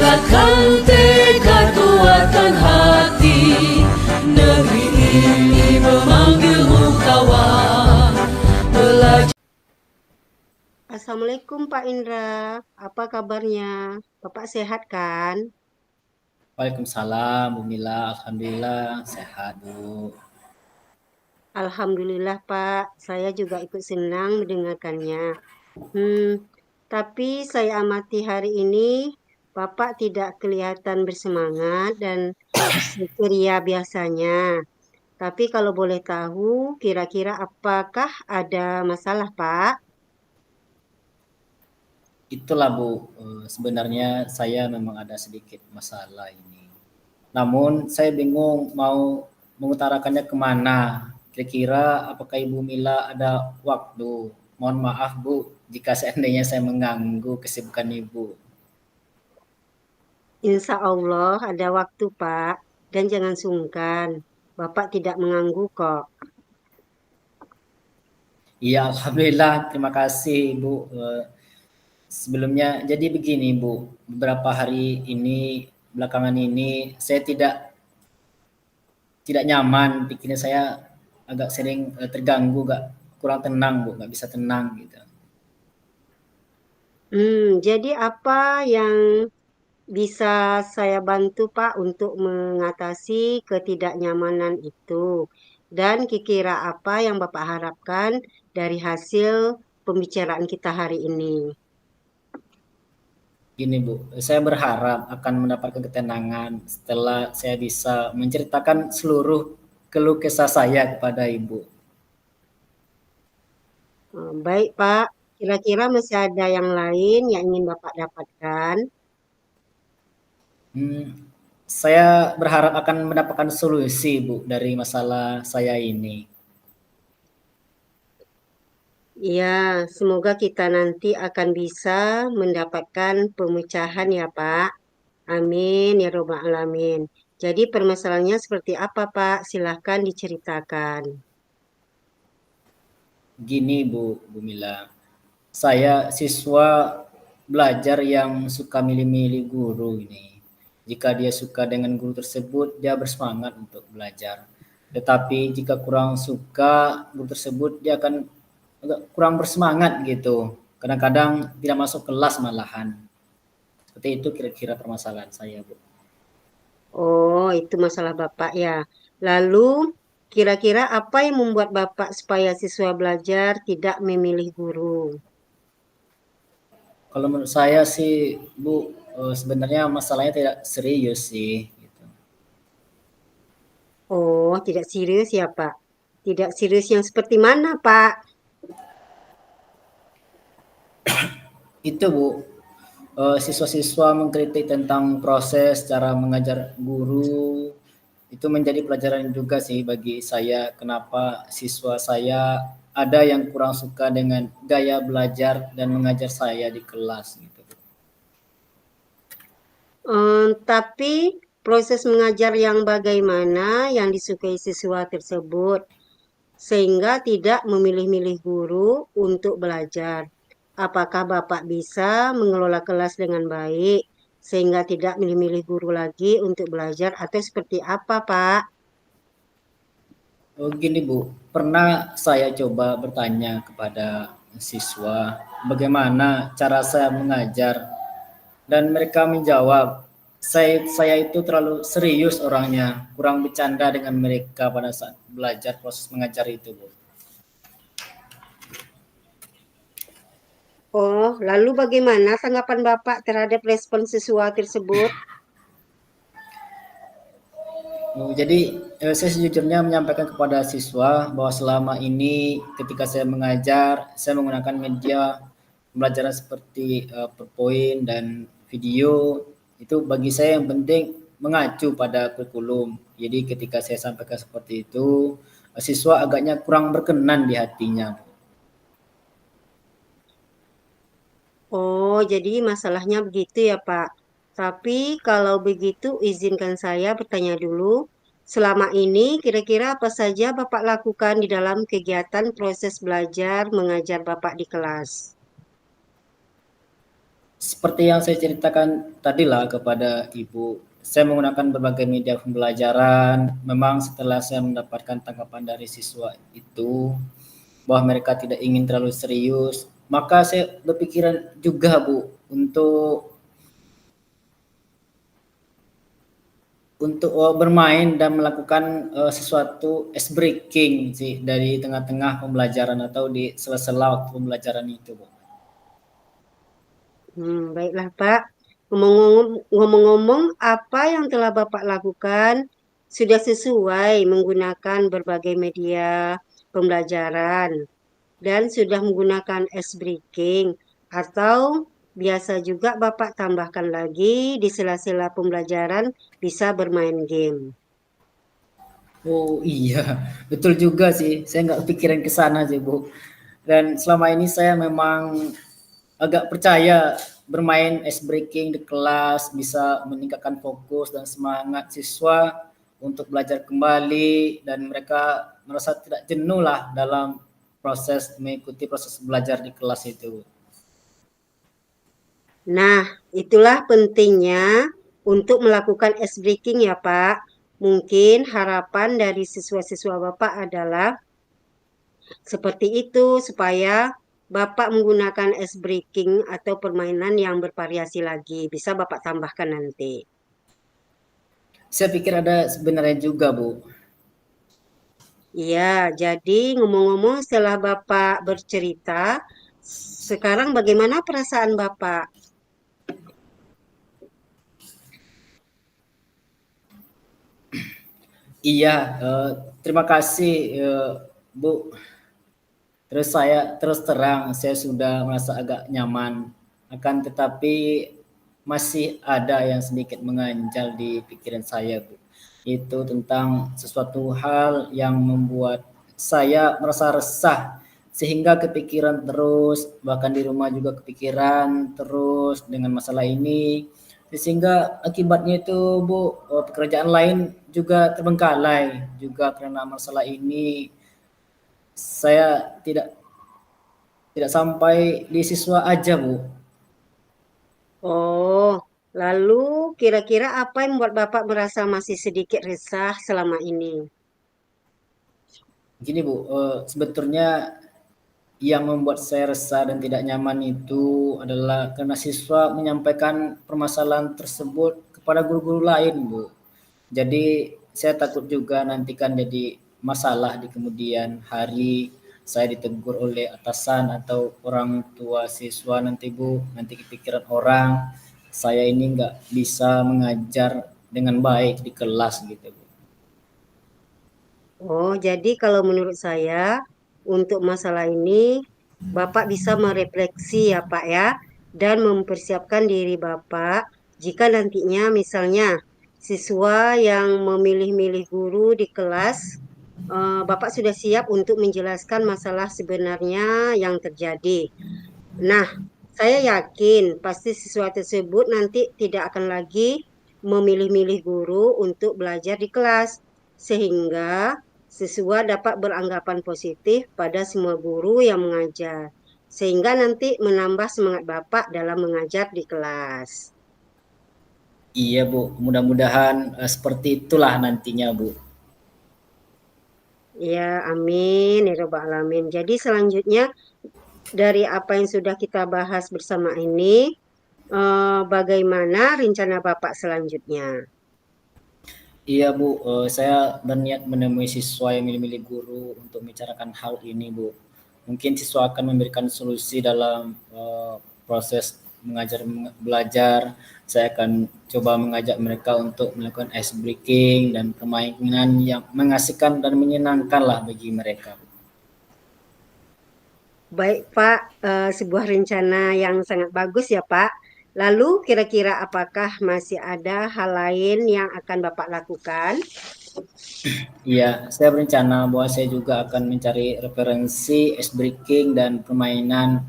Tingkatkan tekad, kuatkan hati. Negeri ini memanggilmu kawan. Belajar. Assalamualaikum Pak Indra, apa kabarnya? Bapak sehat kan? Waalaikumsalam, Bu Mila. Alhamdulillah sehat, Bu. Alhamdulillah Pak, saya juga ikut senang mendengarkannya. Hmm, tapi saya amati hari ini Bapak tidak kelihatan bersemangat dan ceria biasanya. Tapi kalau boleh tahu, kira-kira apakah ada masalah Pak? Itulah, Bu. Sebenarnya saya memang ada sedikit masalah ini. Namun saya bingung mau mengutarakannya kemana. Kira-kira apakah Ibu Mila ada waktu? Mohon maaf, Bu, jika seandainya saya mengganggu kesibukan Ibu. Insya Allah ada waktu Pak, dan jangan sungkan. Bapak tidak mengganggu kok. Iya, Alhamdulillah. Terima kasih, Bu. Sebelumnya, jadi begini, Bu. Beberapa hari ini, belakangan ini, saya tidak nyaman, pikirnya saya agak sering terganggu, kurang tenang, Bu, nggak bisa tenang gitu. Jadi apa yang bisa saya bantu Pak untuk mengatasi ketidaknyamanan itu? Dan kira-kira apa yang Bapak harapkan dari hasil pembicaraan kita hari ini? Gini, Bu, saya berharap akan mendapatkan ketenangan setelah saya bisa menceritakan seluruh keluh kesah saya kepada Ibu. Baik Pak, kira-kira masih ada yang lain yang ingin Bapak dapatkan? Hmm, saya berharap akan mendapatkan solusi, Bu, dari masalah saya ini. Ya, semoga kita nanti akan bisa mendapatkan pemecahan ya Pak. Amin ya robbal alamin. Jadi permasalahannya seperti apa Pak? Silahkan diceritakan. Gini, Bu Mila, saya siswa belajar yang suka milih-milih guru ini. Jika dia suka dengan guru tersebut, dia bersemangat untuk belajar. Tetapi jika kurang suka guru tersebut, dia akan agak kurang bersemangat gitu. Kadang-kadang tidak masuk kelas malahan. Seperti itu kira-kira permasalahan saya, Bu. Oh, itu masalah Bapak ya. Lalu, kira-kira apa yang membuat Bapak supaya siswa belajar tidak memilih guru? Kalau menurut saya sih, Bu, sebenarnya masalahnya tidak serius sih. Gitu. Oh, tidak serius ya Pak. Tidak serius yang seperti mana Pak? Itu, Bu, siswa-siswa mengkritik tentang proses cara mengajar guru itu menjadi pelajaran juga sih bagi saya kenapa siswa saya ada yang kurang suka dengan gaya belajar dan mengajar saya di kelas gitu. Tapi proses mengajar yang bagaimana yang disukai siswa tersebut, sehingga tidak memilih-milih guru untuk belajar. Apakah Bapak bisa mengelola kelas dengan baik, sehingga tidak milih-milih guru lagi untuk belajar, atau seperti apa, Pak? Oh, gini, Bu, pernah saya coba bertanya kepada siswa bagaimana cara saya mengajar dan mereka menjawab saya itu terlalu serius orangnya, kurang bercanda dengan mereka pada saat belajar proses mengajar itu, Bu. Oh, lalu bagaimana tanggapan Bapak terhadap respon siswa tersebut? Jadi saya sejujurnya menyampaikan kepada siswa bahwa selama ini ketika saya mengajar, saya menggunakan media pembelajaran seperti PowerPoint dan video. Itu bagi saya yang penting mengacu pada kurikulum. Jadi ketika saya sampaikan seperti itu, siswa agaknya kurang berkenan di hatinya. Oh, jadi masalahnya begitu ya, Pak. Tapi kalau begitu, izinkan saya bertanya dulu. Selama ini, kira-kira apa saja Bapak lakukan di dalam kegiatan proses belajar mengajar Bapak di kelas? Seperti yang saya ceritakan tadi lah kepada Ibu, saya menggunakan berbagai media pembelajaran. Memang setelah saya mendapatkan tanggapan dari siswa itu bahwa mereka tidak ingin terlalu serius, maka saya berpikiran juga Bu untuk bermain dan melakukan sesuatu ice breaking sih dari tengah-tengah pembelajaran atau di sela-sela waktu pembelajaran itu, Bu. Baiklah Pak. Ngomong-ngomong, apa yang telah Bapak lakukan sudah sesuai menggunakan berbagai media pembelajaran dan sudah menggunakan ice breaking atau biasa juga Bapak tambahkan lagi di sela-sela pembelajaran bisa bermain game. Oh iya, betul juga sih. Saya nggak kepikiran ke sana sih, Bu. Dan selama ini saya memang agak percaya bermain ice breaking di kelas bisa meningkatkan fokus dan semangat siswa untuk belajar kembali dan mereka merasa tidak jenuh lah dalam proses mengikuti proses belajar di kelas itu. Nah, itulah pentingnya untuk melakukan ice breaking ya Pak. Mungkin harapan dari siswa-siswa Bapak adalah seperti itu supaya Bapak menggunakan ice breaking atau permainan yang bervariasi lagi. Bisa Bapak tambahkan nanti. Saya pikir ada sebenarnya juga, Bu. Iya, jadi ngomong-ngomong setelah Bapak bercerita, sekarang bagaimana perasaan Bapak? Iya, terima kasih, Bu. Terus terang saya sudah merasa agak nyaman, akan tetapi masih ada yang sedikit mengganjal di pikiran saya, Bu. Itu tentang sesuatu hal yang membuat saya merasa resah sehingga kepikiran terus, bahkan di rumah juga kepikiran terus dengan masalah ini. Sehingga akibatnya itu, Bu, pekerjaan lain juga terbengkalai juga karena masalah ini. Saya tidak sampai di siswa aja, Bu. Oh, lalu kira-kira apa yang membuat Bapak merasa masih sedikit resah selama ini? Gini, Bu, sebetulnya yang membuat saya resah dan tidak nyaman itu adalah karena siswa menyampaikan permasalahan tersebut kepada guru-guru lain, Bu. Jadi saya takut juga nanti kan jadi masalah di kemudian hari, saya ditegur oleh atasan atau orang tua siswa nanti, Bu. Nanti kepikiran orang, saya ini nggak bisa mengajar dengan baik di kelas gitu, Bu. Oh, jadi kalau menurut saya, untuk masalah ini, Bapak bisa merefleksi ya Pak ya, dan mempersiapkan diri Bapak jika nantinya misalnya siswa yang memilih-milih guru di kelas, Bapak sudah siap untuk menjelaskan masalah sebenarnya yang terjadi. Nah, saya yakin pasti siswa tersebut nanti tidak akan lagi memilih-milih guru untuk belajar di kelas, sehingga siswa dapat beranggapan positif pada semua guru yang mengajar, sehingga nanti menambah semangat Bapak dalam mengajar di kelas. Iya, Bu, mudah-mudahan seperti itulah nantinya, Bu. Ya, amin, ya Rabbal Alamin. Jadi selanjutnya dari apa yang sudah kita bahas bersama ini, bagaimana rencana Bapak selanjutnya? Iya, Bu, saya berniat menemui siswa yang milih-milih guru untuk membicarakan hal ini, Bu. Mungkin siswa akan memberikan solusi dalam proses belajar. Saya akan coba mengajak mereka untuk melakukan ice breaking dan permainan yang mengasihkan dan menyenangkan lah bagi mereka. Baik, Pak, sebuah rencana yang sangat bagus ya, Pak. Lalu kira-kira apakah masih ada hal lain yang akan Bapak lakukan? Iya, saya berencana bahwa saya juga akan mencari referensi ice breaking dan permainan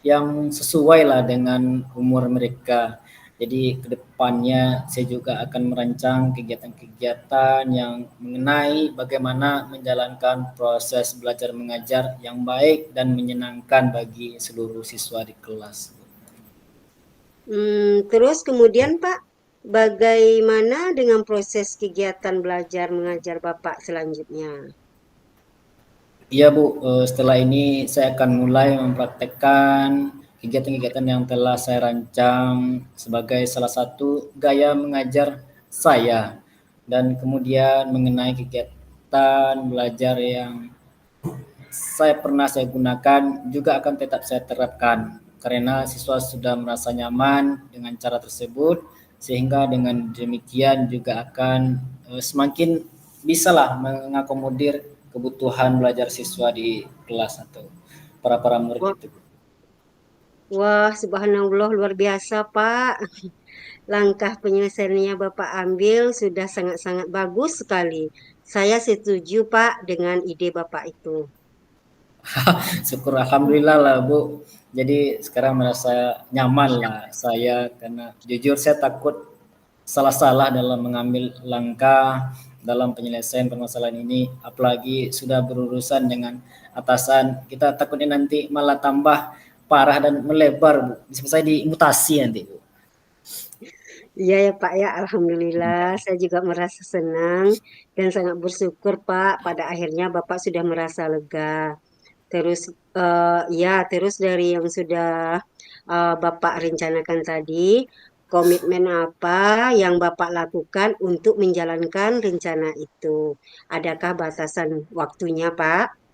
yang sesuai lah dengan umur mereka. Jadi kedepannya saya juga akan merancang kegiatan-kegiatan yang mengenai bagaimana menjalankan proses belajar mengajar yang baik dan menyenangkan bagi seluruh siswa di kelas. Terus kemudian Pak, bagaimana dengan proses kegiatan belajar mengajar Bapak selanjutnya? Iya Bu, setelah ini saya akan mulai mempraktekkan kegiatan-kegiatan yang telah saya rancang sebagai salah satu gaya mengajar saya. Dan kemudian mengenai kegiatan belajar yang saya gunakan juga akan tetap saya terapkan karena siswa sudah merasa nyaman dengan cara tersebut sehingga dengan demikian juga akan semakin bisalah mengakomodir kebutuhan belajar siswa di kelas atau para murid Wah, itu. wah, subhanallah luar biasa Pak. Langkah penyelesaiannya Bapak ambil sudah sangat-sangat bagus sekali. Saya setuju Pak dengan ide Bapak itu. Syukur alhamdulillah lah Bu. Jadi sekarang merasa nyaman lah saya karena jujur saya takut salah-salah dalam mengambil langkah dalam penyelesaian permasalahan ini, apalagi sudah berurusan dengan atasan, kita takutnya nanti malah tambah parah dan melebar Bu. Bisa saya dimutasi nanti Bu. Iya ya Pak ya, alhamdulillah saya juga merasa senang dan sangat bersyukur Pak pada akhirnya Bapak sudah merasa lega. Terus ya terus dari yang sudah Bapak rencanakan tadi, komitmen apa yang Bapak lakukan untuk menjalankan rencana itu? Adakah batasan waktunya Pak?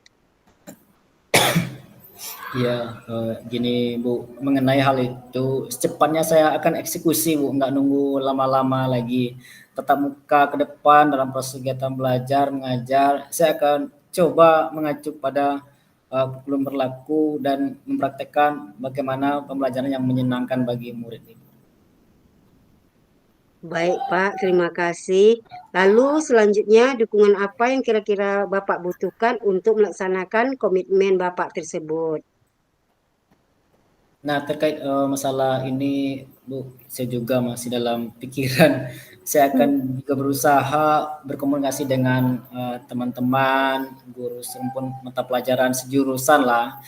Iya, gini Bu, mengenai hal itu secepatnya saya akan eksekusi Bu, nggak nunggu lama-lama lagi. Tetap muka ke depan dalam proses kegiatan belajar, mengajar, saya akan coba mengacu pada kurikulum berlaku dan mempraktekkan bagaimana pembelajaran yang menyenangkan bagi murid ini. Baik Pak, terima kasih. Lalu selanjutnya dukungan apa yang kira-kira Bapak butuhkan untuk melaksanakan komitmen Bapak tersebut? Nah, terkait masalah ini, Bu, saya juga masih dalam pikiran. Saya akan juga berusaha berkomunikasi dengan teman-teman, guru sempun mata pelajaran sejurusan lah,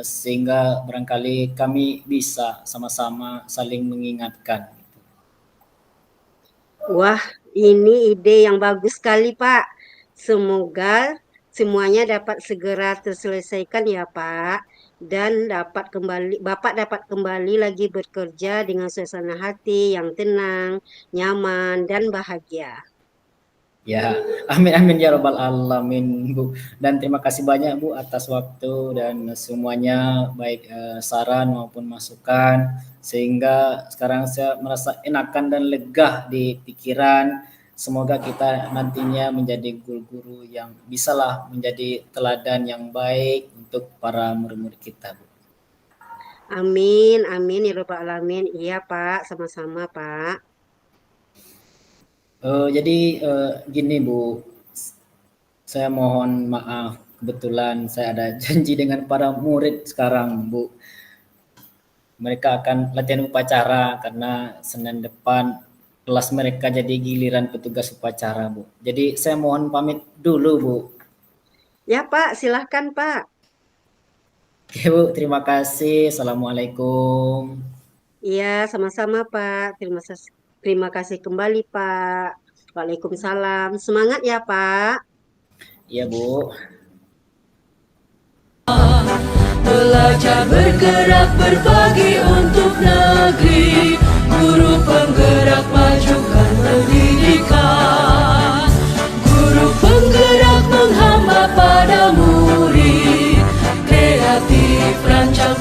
sehingga barangkali kami bisa sama-sama saling mengingatkan. Wah, ini ide yang bagus sekali, Pak. Semoga semuanya dapat segera terselesaikan ya, Pak. Dan Bapak dapat kembali lagi bekerja dengan suasana hati yang tenang, nyaman, dan bahagia. Ya, amin amin ya rabbal alamin Bu. Dan terima kasih banyak Bu atas waktu dan semuanya baik saran maupun masukan sehingga sekarang saya merasa enakan dan lega di pikiran. Semoga kita nantinya menjadi guru-guru yang bisalah menjadi teladan yang baik untuk para murid-murid kita Bu. Amin, amin ya rabbal alamin. Iya, Pak, sama-sama, Pak. Jadi gini Bu, saya mohon maaf kebetulan saya ada janji dengan para murid sekarang Bu. Mereka akan latihan upacara karena Senin depan kelas mereka jadi giliran petugas upacara Bu. Jadi saya mohon pamit dulu Bu. Ya, Pak, silahkan, Pak. Oke Bu, terima kasih. Assalamualaikum. Iya, sama-sama, Pak. Terima kasih kembali, Pak. Waalaikumsalam. Semangat ya, Pak. Iya Bu. Belajar bergerak berbagi untuk negeri, guru penggerak majukan pendidikan, guru penggerak menghamba pada murid, kreatif rancang